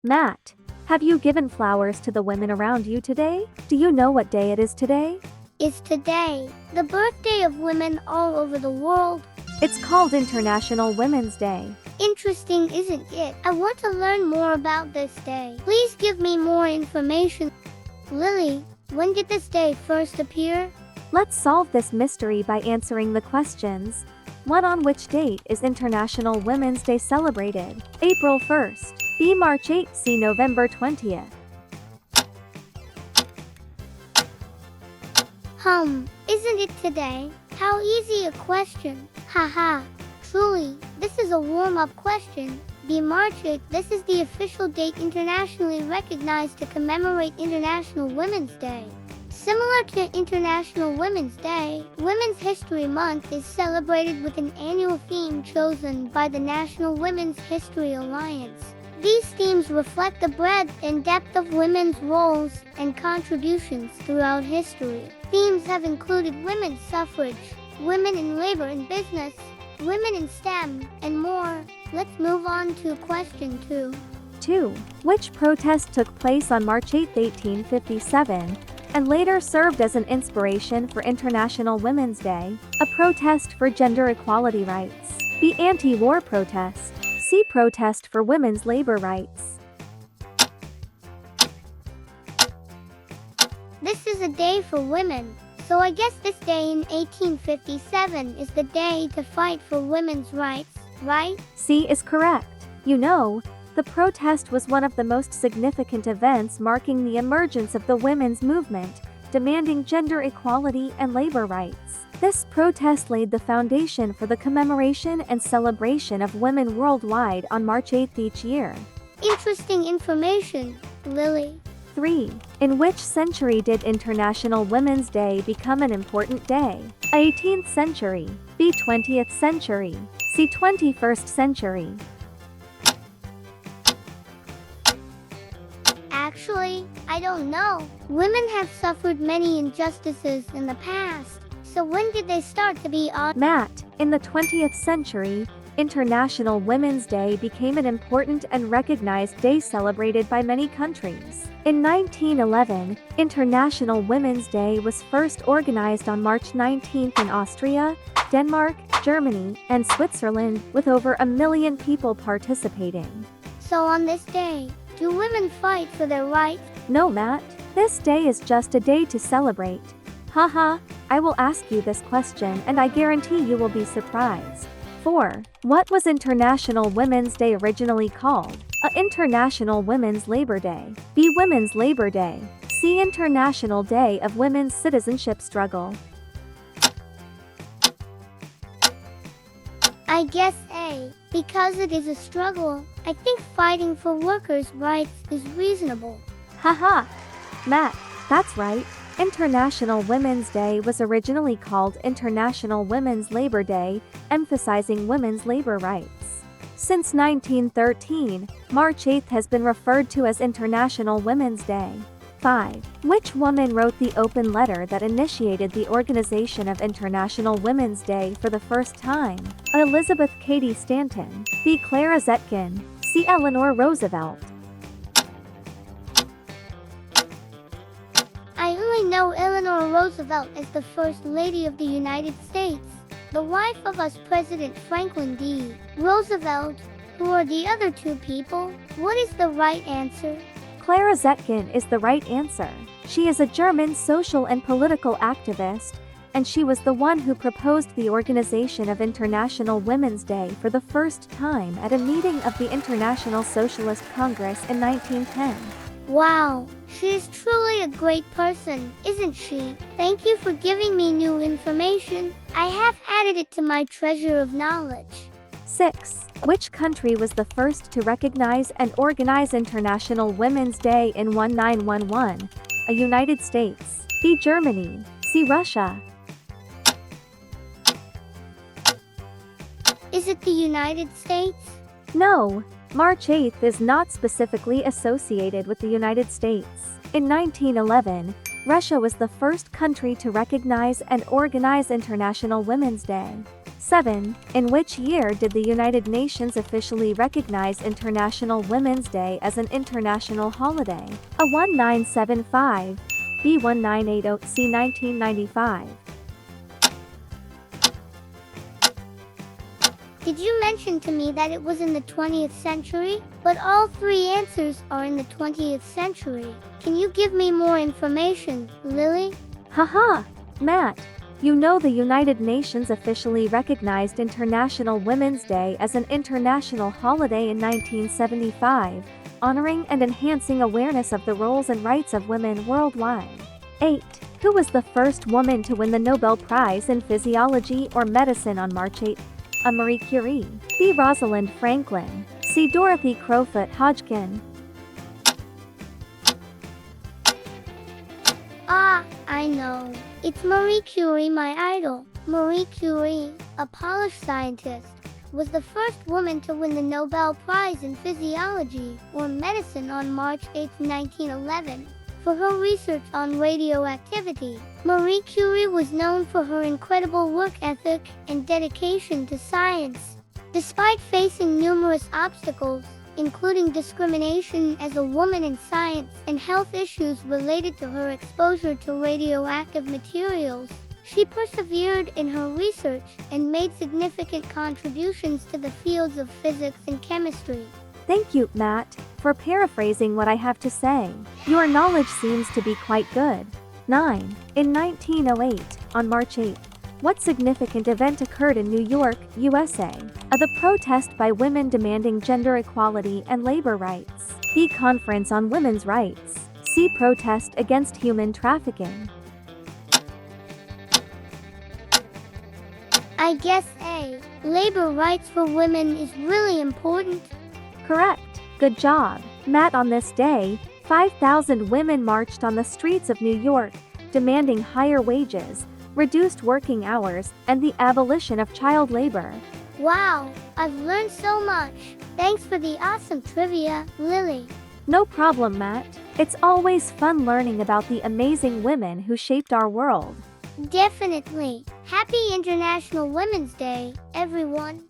Matt, have you given flowers to the women around you today? Do you know what day it is today? Is today the birthday of women all over the world? It's called International Women's Day. Interesting, isn't it? I want to learn more about this day. Please give me more information. Lily, when did this day first appear? Let's solve this mystery by answering the questions. 1. On which date is International Women's Day celebrated? April 1st. B. March 8th. C. November 20th. Isn't it today? How easy a question. Haha. Truly, this is a warm-up question. B. March 8th. This is the official date internationally recognized to commemorate International Women's Day. Similar to International Women's Day, Women's History Month is celebrated with an annual theme chosen by the National Women's History Alliance. These themes reflect the breadth and depth of women's roles and contributions throughout history. Themes have included women's suffrage, women in labor and business, women in STEM, and more. Let's move on to question 2. 2. Which protest took place on March 8, 1857, and later served as an inspiration for International Women's Day? A protest for gender equality rights. B. Anti-war protest. C. Protest for women's labor rights. This is a day for women, so I guess this day in 1857 is the day to fight for women's rights, right? C is correct. You know, the protest was one of the most significant events marking the emergence of the women's movement, demanding gender equality and labor rights. This protest laid the foundation for the commemoration and celebration of women worldwide on March 8th each year. Interesting information, Lily. 3. In which century did International Women's Day become an important day? 18th century, B. 20th century, C. 21st century. Actually, I don't know. Women have suffered many injustices in the past, so when did they start to be honored? Matt, in the 20th century, International Women's Day became an important and recognized day celebrated by many countries. In 1911, International Women's Day was first organized on March 19th in Austria, Denmark, Germany, and Switzerland, with over 1 million people participating. So on this day, do women fight for their rights? No, Matt. This day is just a day to celebrate. Haha, I will ask you this question and I guarantee you will be surprised. 4. What was International Women's Day originally called? A. International Women's Labor Day. B. Women's Labor Day. C. International Day of Women's Citizenship Struggle. I guess A, because it is a struggle. I think fighting for workers' rights is reasonable. Haha. Matt, that's right. International Women's Day was originally called International Women's Labor Day, emphasizing women's labor rights. Since 1913, March 8th has been referred to as International Women's Day. 5. Which woman wrote the open letter that initiated the organization of International Women's Day for the first time? A. Elizabeth Cady Stanton, B. Clara Zetkin, C. Eleanor Roosevelt. I only know Eleanor Roosevelt as the First Lady of the United States, the wife of us President Franklin D. Roosevelt. Who are the other two people? What is the right answer? Clara Zetkin is the right answer. She is a German social and political activist, and she was the one who proposed the organization of International Women's Day for the first time at a meeting of the International Socialist Congress in 1910. Wow, she is truly a great person, isn't she? Thank you for giving me new information. I have added it to my treasure of knowledge. 6. Which country was the first to recognize and organize International Women's Day in 1911? A. United States. B. Germany. C. Russia. Is it the United States? No. March 8th is not specifically associated with the United States. In 1911, Russia was the first country to recognize and organize International Women's Day. 7. In which year did the United Nations officially recognize International Women's Day as an international holiday? A. 1975, B. 1980, C. 1995. Did you mention to me that it was in the 20th century? But all three answers are in the 20th century. Can you give me more information, Lily? Haha, Matt. You know the United Nations officially recognized International Women's Day as an international holiday in 1975, honoring and enhancing awareness of the roles and rights of women worldwide. 8. Who was the first woman to win the Nobel Prize in Physiology or Medicine on March 8? A. Marie Curie, B. Rosalind Franklin, C. Dorothy Crowfoot Hodgkin. Ah, I know. It's Marie Curie, my idol. Marie Curie, a Polish scientist, was the first woman to win the Nobel Prize in Physiology or Medicine on March 8, 1911, for her research on radioactivity. Marie Curie was known for her incredible work ethic and dedication to science. Despite facing numerous obstacles, including discrimination as a woman in science and health issues related to her exposure to radioactive materials, she persevered in her research and made significant contributions to the fields of physics and chemistry. Thank you, Matt, for paraphrasing what I have to say. Your knowledge seems to be quite good. 9. In 1908, on March 8, what significant event occurred in New York, USA? A. The protest by women demanding gender equality and labor rights. B. Conference on Women's Rights. C. Protest against human trafficking. I guess A. Labor rights for women is really important. Correct. Good job, Matt. On this day, 5,000 women marched on the streets of New York, demanding higher wages, reduced working hours, and the abolition of child labor. Wow, I've learned so much. Thanks for the awesome trivia, Lily. No problem, Matt. It's always fun learning about the amazing women who shaped our world. Definitely. Happy International Women's Day, everyone.